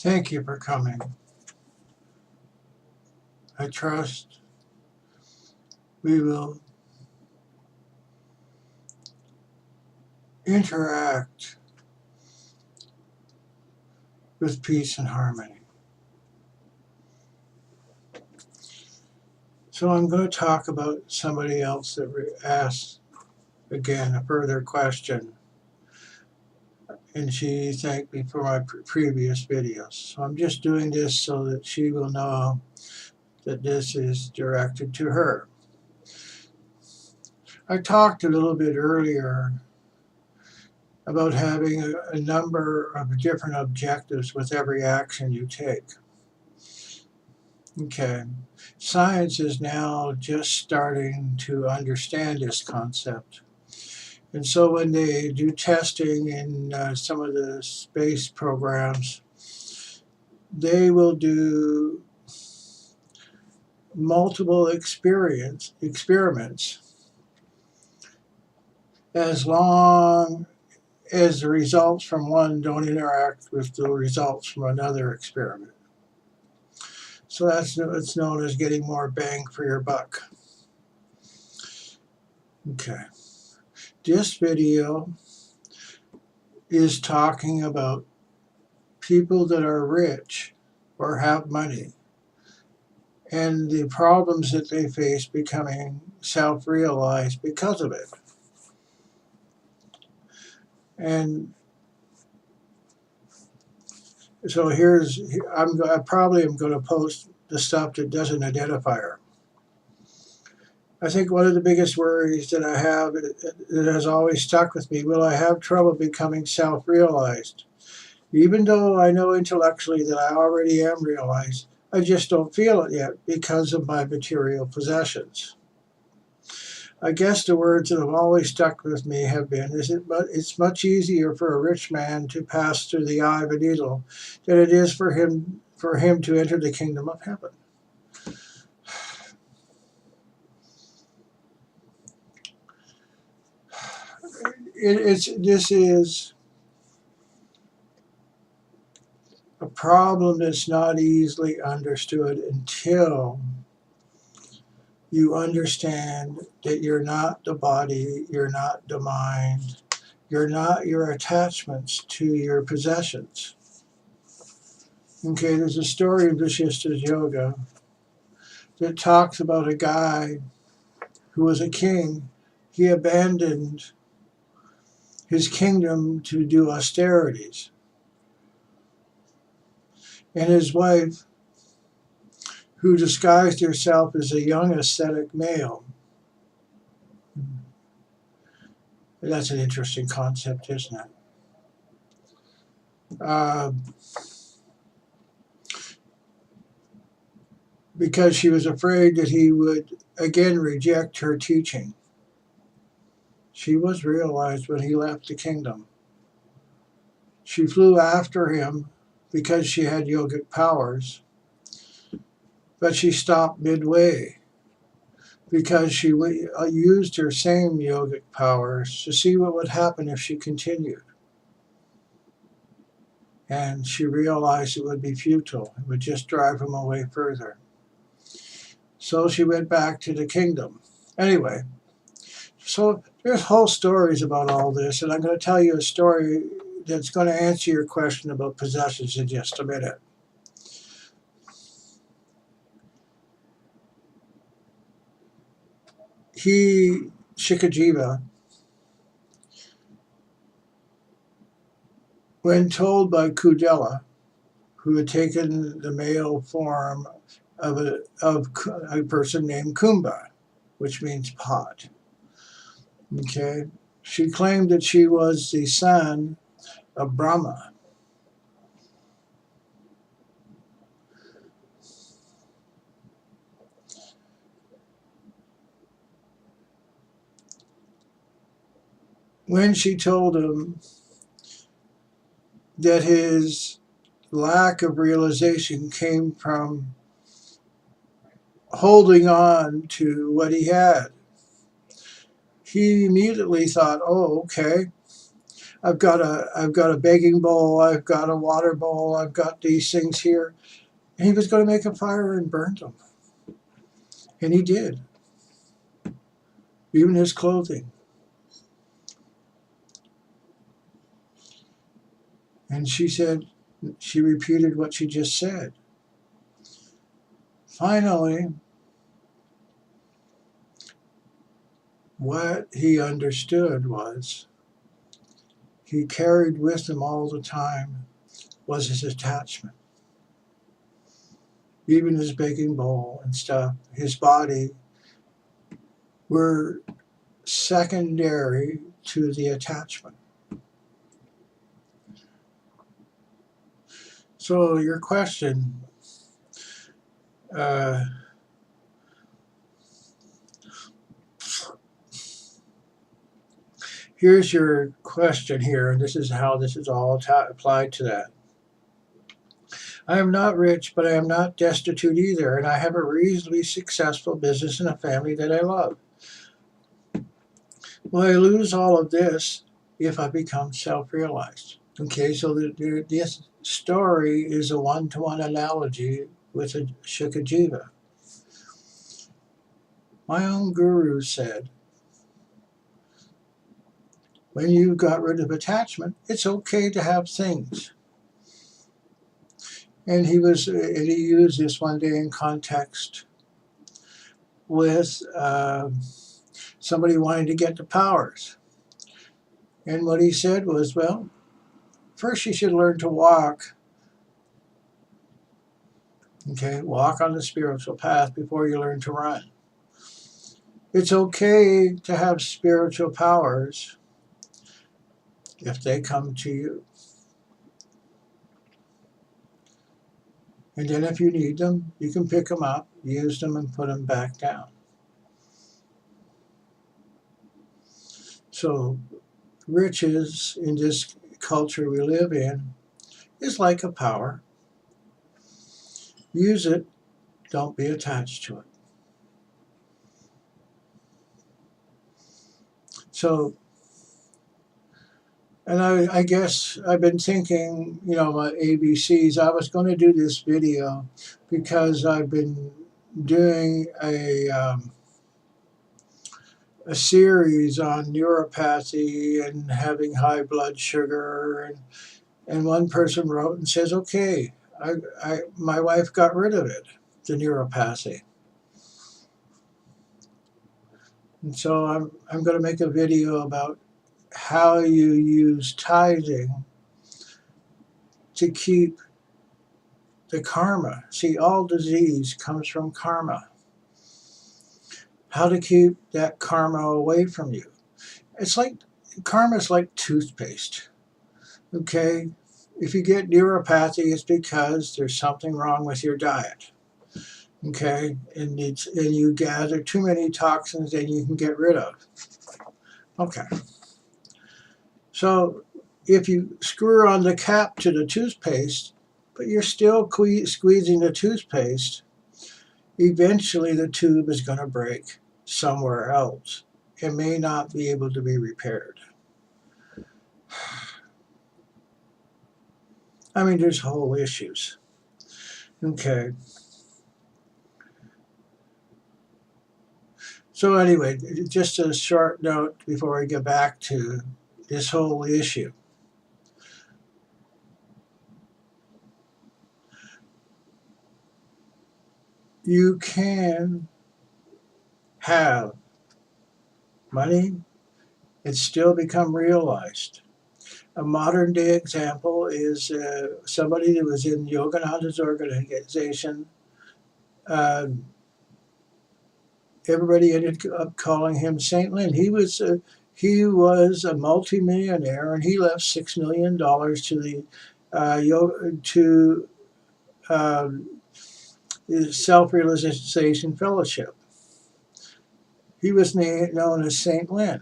Thank you for coming. I trust we will interact with peace and harmony. So I'm going to talk about somebody else that asked, again, a further question. And she thanked me for my previous videos. So I'm just doing this so that she will know that this is directed to her. I talked a little bit earlier about having a number of different objectives with every action you take. Okay, science is now just starting to understand this concept. And so when they do testing in some of the space programs, they will do multiple experiments as long as the results from one don't interact with the results from another experiment. So that's what's known as getting more bang for your buck. Okay. This video is talking about people that are rich or have money and the problems that they face becoming self-realized because of it. And so I probably am going to post the stuff that doesn't identify her. I think one of the biggest worries that I have that has always stuck with me, will I have trouble becoming self-realized? Even though I know intellectually that I already am realized, I just don't feel it yet because of my material possessions. I guess the words that have always stuck with me have been, it's much easier for a rich man to pass through the eye of a needle than it is for him to enter the kingdom of heaven. This is a problem that's not easily understood until you understand that you're not the body, you're not the mind, you're not your attachments to your possessions. Okay, there's a story in Vasishtha's Yoga that talks about a guy who was a king. He abandoned his kingdom to do austerities. And his wife, who disguised herself as a young ascetic male. That's an interesting concept, isn't it? Because she was afraid that he would again reject her teaching. She was realized when he left the kingdom. She flew after him because she had yogic powers, but she stopped midway because she used her same yogic powers to see what would happen if she continued. And she realized it would be futile. It would just drive him away further. So she went back to the kingdom. Anyway, so there's whole stories about all this, and I'm going to tell you a story that's going to answer your question about possessions in just a minute. Shikajiva, when told by Kudela, who had taken the male form of a person named Kumbha, which means pot. Okay, she claimed that she was the son of Brahma. When she told him that his lack of realization came from holding on to what he had, he immediately thought, oh, okay, I've got a begging bowl, I've got a water bowl, I've got these things here. And he was going to make a fire and burn them. And he did. Even his clothing. And she said, she repeated what she just said. Finally, what he understood was he carried with him all the time was his attachment. Even his baking bowl and stuff, his body were secondary to the attachment. So your question, here's your question here, and this is how this is all applied to that. I am not rich, but I am not destitute either, and I have a reasonably successful business and a family that I love. Will I lose all of this if I become self-realized? Okay, so this story is a one-to-one analogy with a Shukajiva. My own guru said, when you got rid of attachment, it's okay to have things. And he used this one day in context with somebody wanting to get the powers. And what he said was, well, first you should learn to walk. Okay, walk on the spiritual path before you learn to run. It's okay to have spiritual powers if they come to you. And then if you need them, you can pick them up, use them, and put them back down. So riches in this culture we live in is like a power. Use it, don't be attached to it. So, and I guess I've been thinking, my ABCs, I was going to do this video because I've been doing a series on neuropathy and having high blood sugar, and one person wrote and says, okay, my wife got rid of it, the neuropathy. And so I'm going to make a video about how you use tithing to keep the karma. See, all disease comes from karma. How to keep that karma away from you. It's like, karma is like toothpaste. Okay? If you get neuropathy, it's because there's something wrong with your diet. Okay? And you gather too many toxins that you can get rid of. Okay. So if you screw on the cap to the toothpaste, but you're still squeezing the toothpaste, eventually the tube is going to break somewhere else. It may not be able to be repaired. I mean, there's whole issues. Okay. So anyway, just a short note before I get back to this whole issue. You can have money and still become realized. A modern day example is somebody that was in Yogananda's organization. Everybody ended up calling him Saint Lin. He was a multimillionaire, and he left $6 million to the Self-Realization Fellowship. He was known as Saint Lin.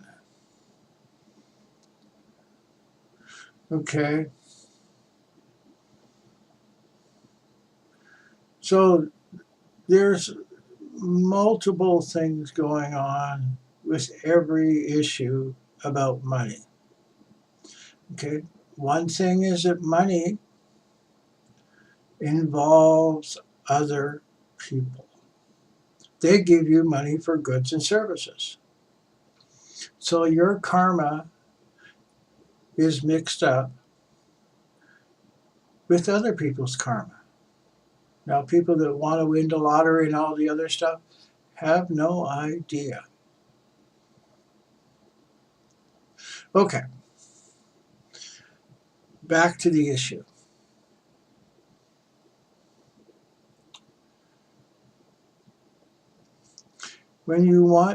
Okay. So there's multiple things going on with every issue about money. Okay, one thing is that money involves other people. They give you money for goods and services. So your karma is mixed up with other people's karma. Now, people that want to win the lottery and all the other stuff have no idea. Okay, back to the issue.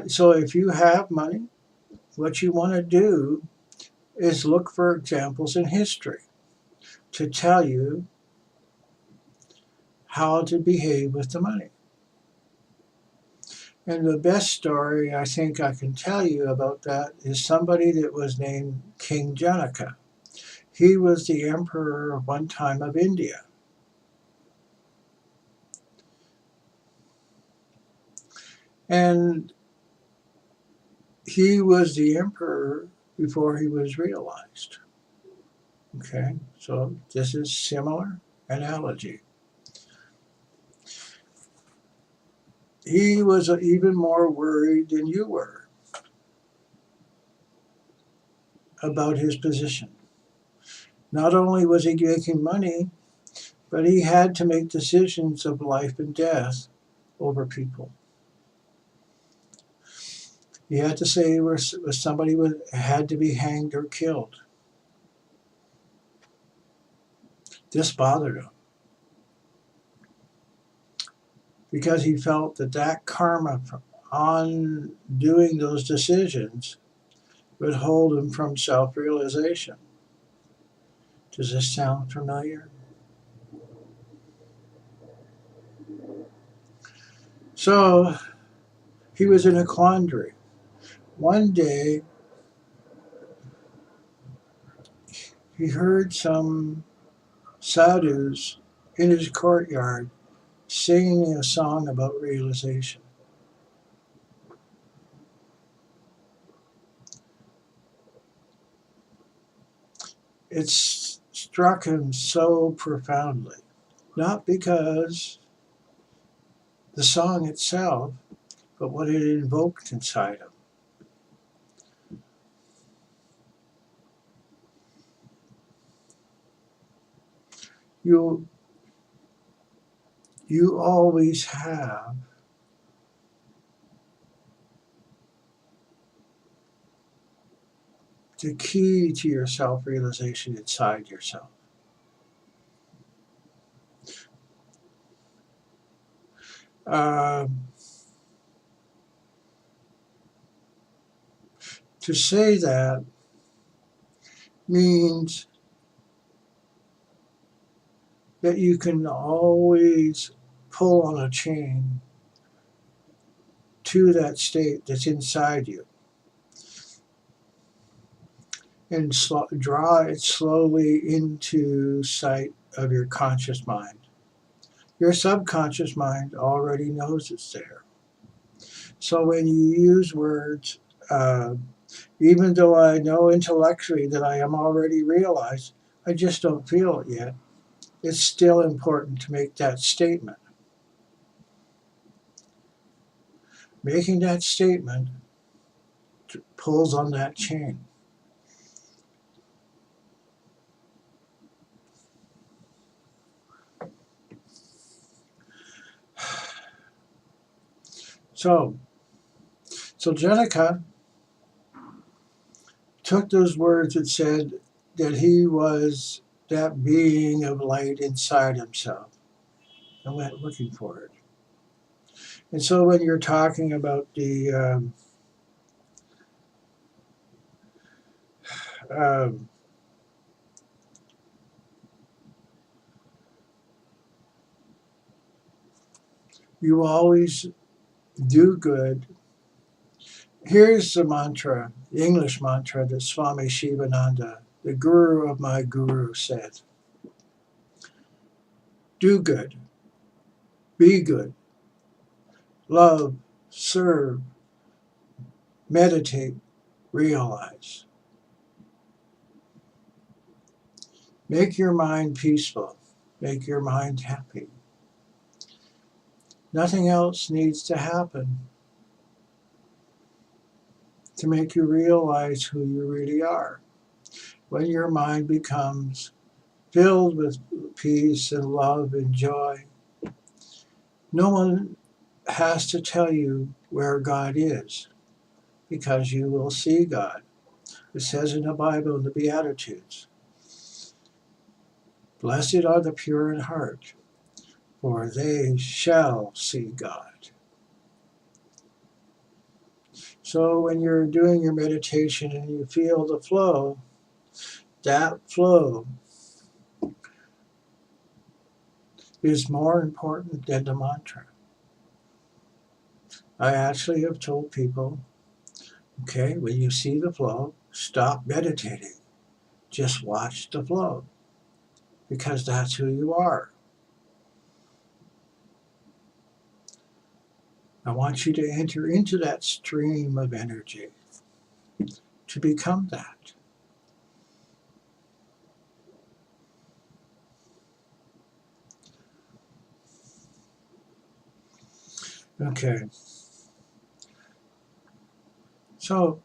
So if you have money, what you want to do is look for examples in history to tell you how to behave with the money. And the best story I think I can tell you about that is somebody that was named King Janaka. He was the emperor one time of India. And he was the emperor before he was realized. Okay, so this is similar analogy. He was even more worried than you were about his position. Not only was he making money, but he had to make decisions of life and death over people. He had to say where somebody had to be hanged or killed. This bothered him because he felt that karma on doing those decisions would hold him from self-realization. Does this sound familiar? So he was in a quandary. One day he heard some sadhus in his courtyard singing a song about realization. It struck him so profoundly, not because the song itself, but what it invoked inside him. You always have the key to your self-realization inside yourself. To say that means that you can always pull on a chain to that state that's inside you and draw it slowly into sight of your conscious mind. Your subconscious mind already knows it's there. So when you use words, even though I know intellectually that I am already realized, I just don't feel it yet. It's still important to make that statement. Making that statement pulls on that chain. So Janaka took those words and said that he was that being of light inside himself and went looking for it. And so when you're talking about um, you always do good. Here's the mantra, the English mantra that Swami Shivananda, the guru of my guru, said. Do good, be good, love, serve, meditate, realize. Make your mind peaceful. Make your mind happy. Nothing else needs to happen to make you realize who you really are. When your mind becomes filled with peace and love and joy, no one has to tell you where God is, because you will see God. It says in the Bible, in the Beatitudes, "Blessed are the pure in heart, for they shall see God." So when you're doing your meditation and you feel the flow, that flow is more important than the mantra. I actually have told people, okay, when you see the flow, stop meditating. Just watch the flow, because that's who you are. I want you to enter into that stream of energy to become that. Okay. So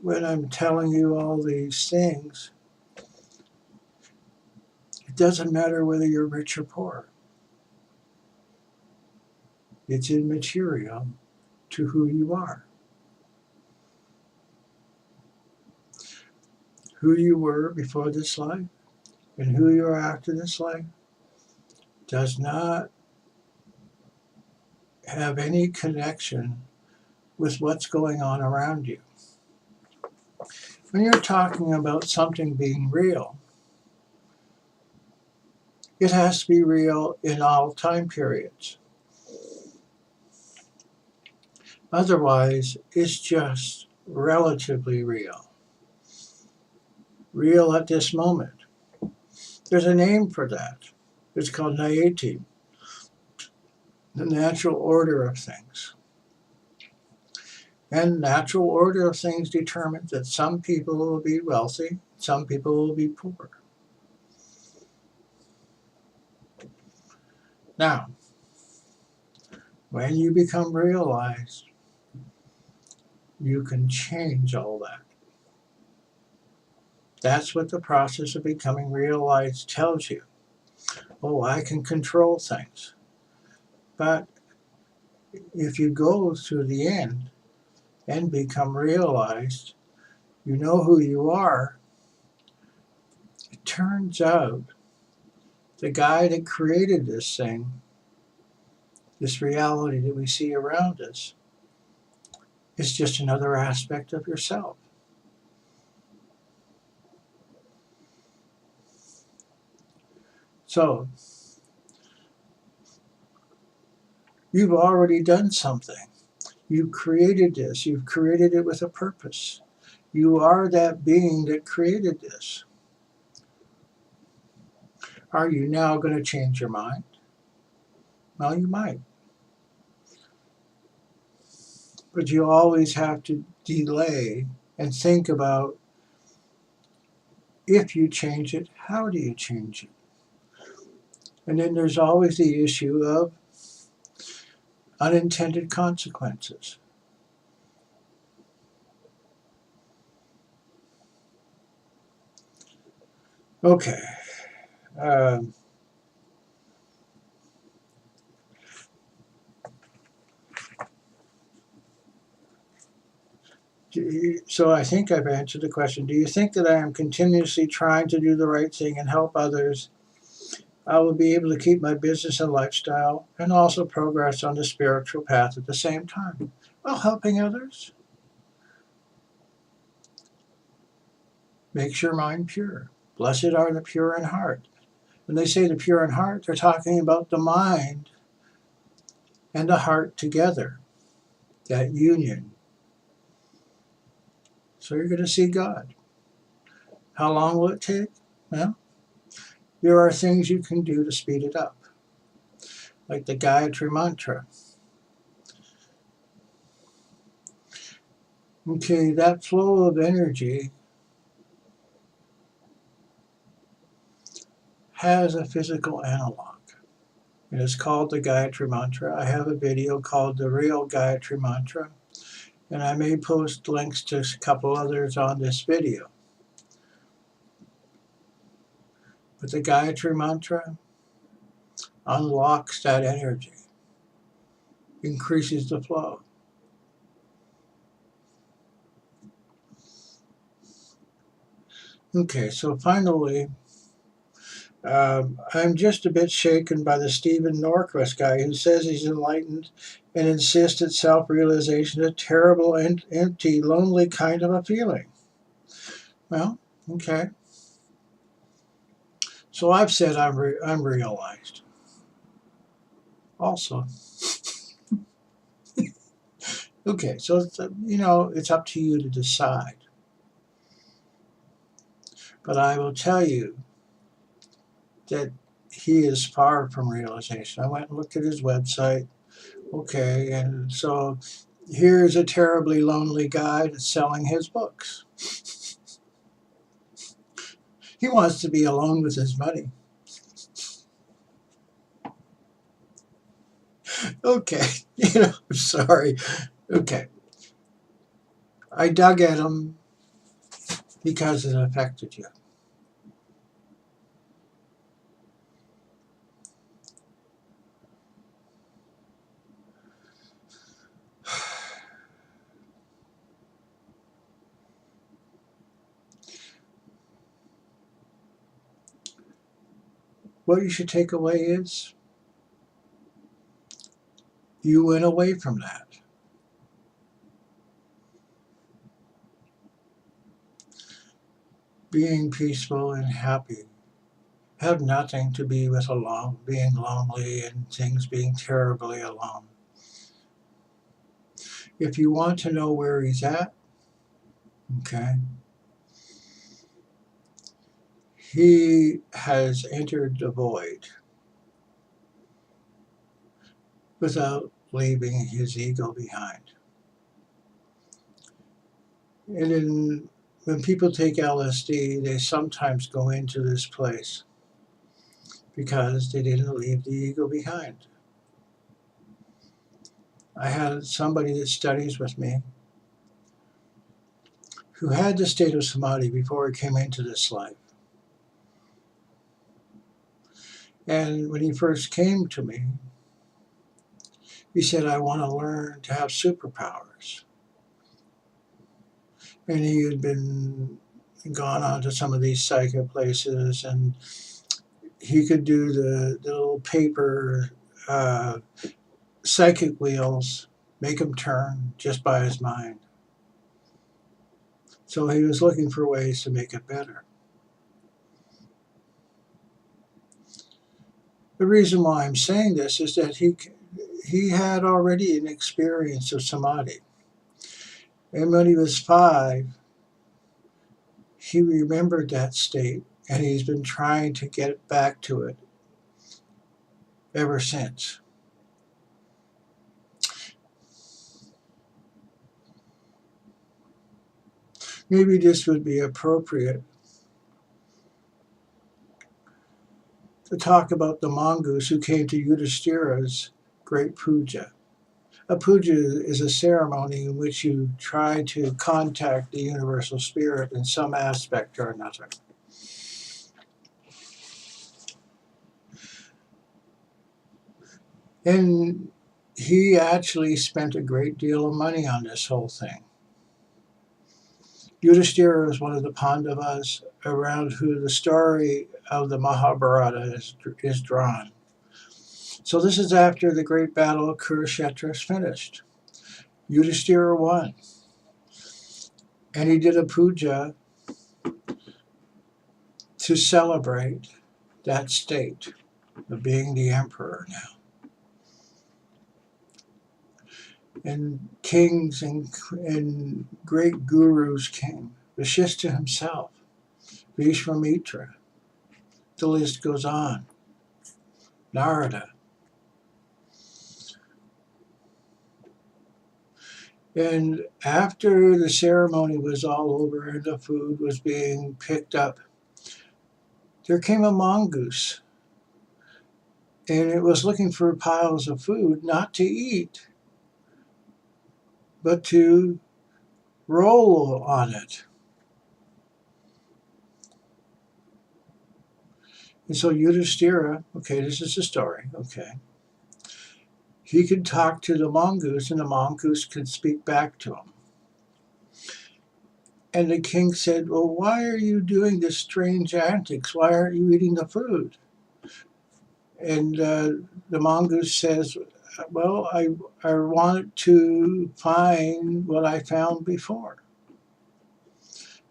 when I'm telling you all these things, it doesn't matter whether you're rich or poor. It's immaterial to who you are. Who you were before this life and who you are after this life does not have any connection with what's going on around you. When you're talking about something being real, it has to be real in all time periods. Otherwise, it's just relatively real. Real at this moment. There's a name for that. It's called Nayati, the natural order of things. And natural order of things determines that some people will be wealthy, some people will be poor. Now, when you become realized, you can change all that. That's what the process of becoming realized tells you. Oh, I can control things. But if you go to the end and become realized, you know who you are. It turns out the guy that created this thing, this reality that we see around us, is just another aspect of yourself. So, you've already done something. You created this. You've created it with a purpose. You are that being that created this. Are you now going to change your mind? Well, you might. But you always have to delay and think about, if you change it, how do you change it? And then there's always the issue of unintended consequences. Okay. So I think I've answered the question. Do you think that I am continuously trying to do the right thing and help others? I will be able to keep my business and lifestyle and also progress on the spiritual path at the same time. Well, helping others makes your mind pure. Blessed are the pure in heart. When they say the pure in heart, they're talking about the mind and the heart together, that union. So you're going to see God. How long will it take? Well, there are things you can do to speed it up, like the Gayatri Mantra. Okay, that flow of energy has a physical analog. And it's called the Gayatri Mantra. I have a video called The Real Gayatri Mantra, and I may post links to a couple others on this video. But the Gayatri Mantra unlocks that energy, increases the flow. Okay, so finally, I'm just a bit shaken by the Stephen Norquist guy who says he's enlightened and insists that self-realization is a terrible, empty, lonely kind of a feeling. Well, okay. So I've said I'm realized. Also, okay. So it's, it's up to you to decide. But I will tell you that he is far from realization. I went and looked at his website. Okay, and so here's a terribly lonely guy that's selling his books. He wants to be alone with his money. Okay, I'm sorry. Okay. I dug at him because it affected you. What you should take away is you went away from that. Being peaceful and happy have nothing to be with being lonely and things being terribly alone. If you want to know where he's at, okay, he has entered the void without leaving his ego behind. And when people take LSD, they sometimes go into this place because they didn't leave the ego behind. I had somebody that studies with me who had the state of samadhi before he came into this life. And when he first came to me, he said, I want to learn to have superpowers. And he had gone on to some of these psychic places, and he could do the little paper psychic wheels, make them turn just by his mind. So he was looking for ways to make it better. The reason why I'm saying this is that he had already an experience of samadhi. And when he was 5, he remembered that state, and he's been trying to get back to it ever since. Maybe this would be appropriate to talk about the mongoose who came to Yudhishthira's great puja. A puja is a ceremony in which you try to contact the universal spirit in some aspect or another. And he actually spent a great deal of money on this whole thing. Yudhishthira is one of the Pandavas around who the story of the Mahabharata is drawn. So this is after the great battle of Kurukshetra is finished. Yudhishthira won. And he did a puja to celebrate that state of being the emperor now. And kings and great gurus came. Vasishtha himself, Vishwamitra, the list goes on. Narada. And after the ceremony was all over and the food was being picked up, there came a mongoose, and it was looking for piles of food, not to eat, but to roll on it. And so Yudhishthira, okay, this is the story, okay. He could talk to the mongoose, and the mongoose could speak back to him. And the king said, well, why are you doing this strange antics? Why aren't you eating the food? And the mongoose says, well, I wanted to find what I found before.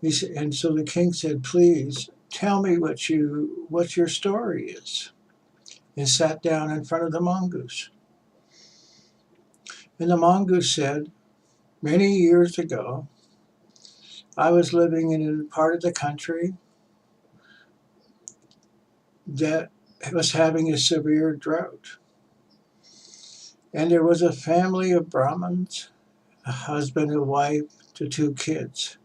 And so the king said, please tell me what your story is. And sat down in front of the mongoose. And the mongoose said, many years ago, I was living in a part of the country that was having a severe drought. And there was a family of Brahmins, a husband, a wife, to 2 kids.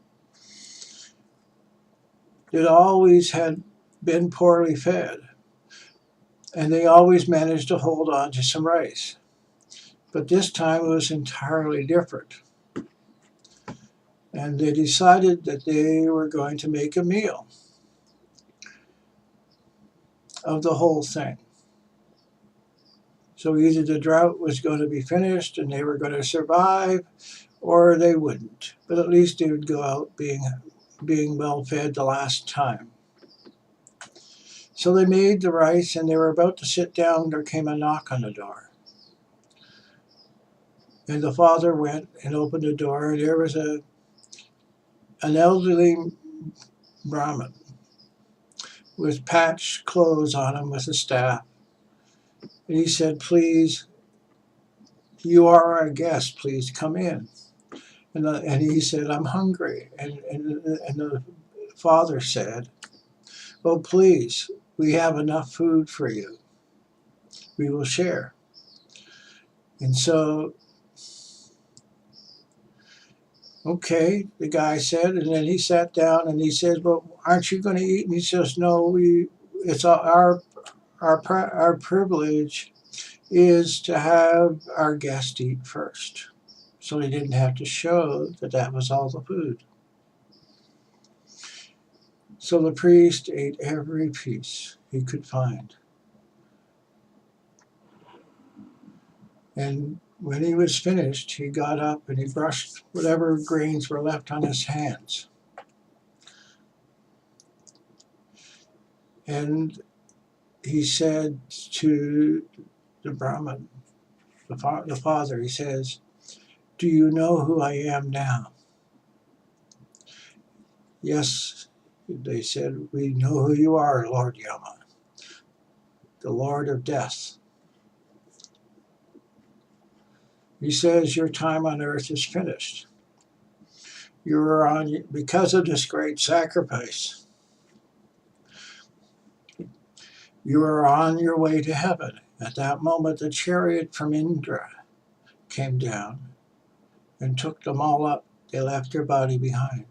That always had been poorly fed, and they always managed to hold on to some rice. But this time it was entirely different. And they decided that they were going to make a meal of the whole thing. So either the drought was going to be finished and they were going to survive, or they wouldn't. But at least they would go out being well fed the last time. So they made the rice and they were about to sit down. There came a knock on the door. And the father went and opened the door. And there was an elderly Brahmin with patched clothes on him with a staff. And he said, please, you are our guest, please come in. And he said, I'm hungry. And the father said, oh, please, we have enough food for you. We will share. And so, okay, the guy said, and then he sat down and he says, well, aren't you going to eat? And he says, no, it's our privilege is to have our guest eat first. So he didn't have to show that that was all the food. So the priest ate every piece he could find. And when he was finished, he got up and he brushed whatever grains were left on his hands. And he said to the Brahmin, the father, he says, do you know who I am now? Yes, they said, we know who you are, Lord Yama, the Lord of Death. He says, your time on earth is finished. Because of this great sacrifice, you are on your way to heaven. At that moment, the chariot from Indra came down and took them all up. They left their body behind.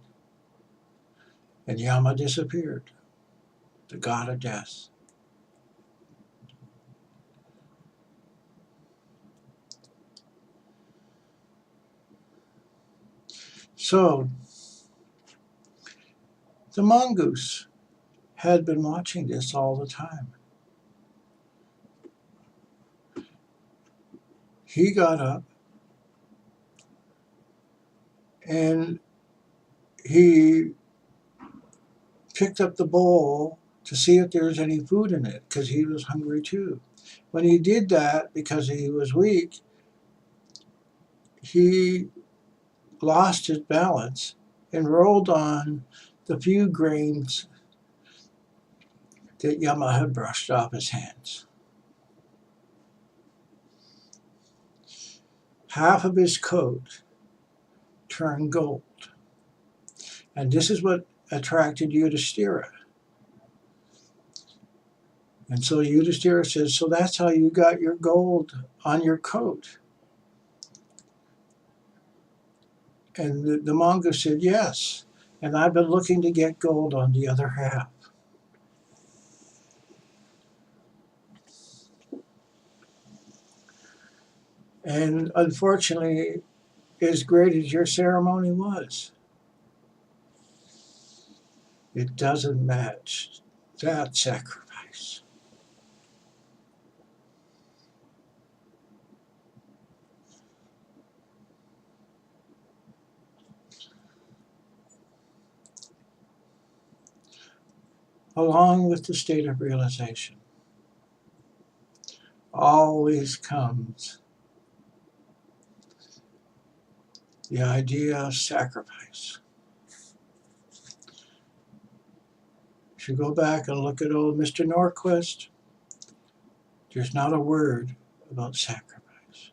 And Yama disappeared, the god of death. So, the mongoose had been watching this all the time. He got up and he picked up the bowl to see if there was any food in it, because he was hungry too. When he did that, because he was weak, he lost his balance and rolled on the few grains that Yama had brushed off his hands. Half of his coat turned gold. And this is what attracted Yudhishthira. And so Yudhishthira says, so that's how you got your gold on your coat? And the mongoose said, yes. And I've been looking to get gold on the other half. And unfortunately, as great as your ceremony was, it doesn't match that sacrifice. Along with the state of realization, always comes the idea of sacrifice. If you go back and look at old Mr. Norquist, there's not a word about sacrifice.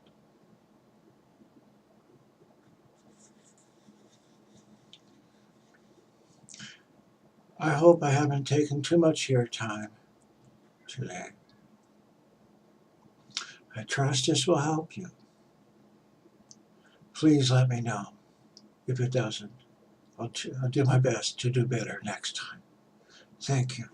I hope I haven't taken too much of your time today. I trust this will help you. Please let me know if it doesn't. I'll do my best to do better next time. Thank you.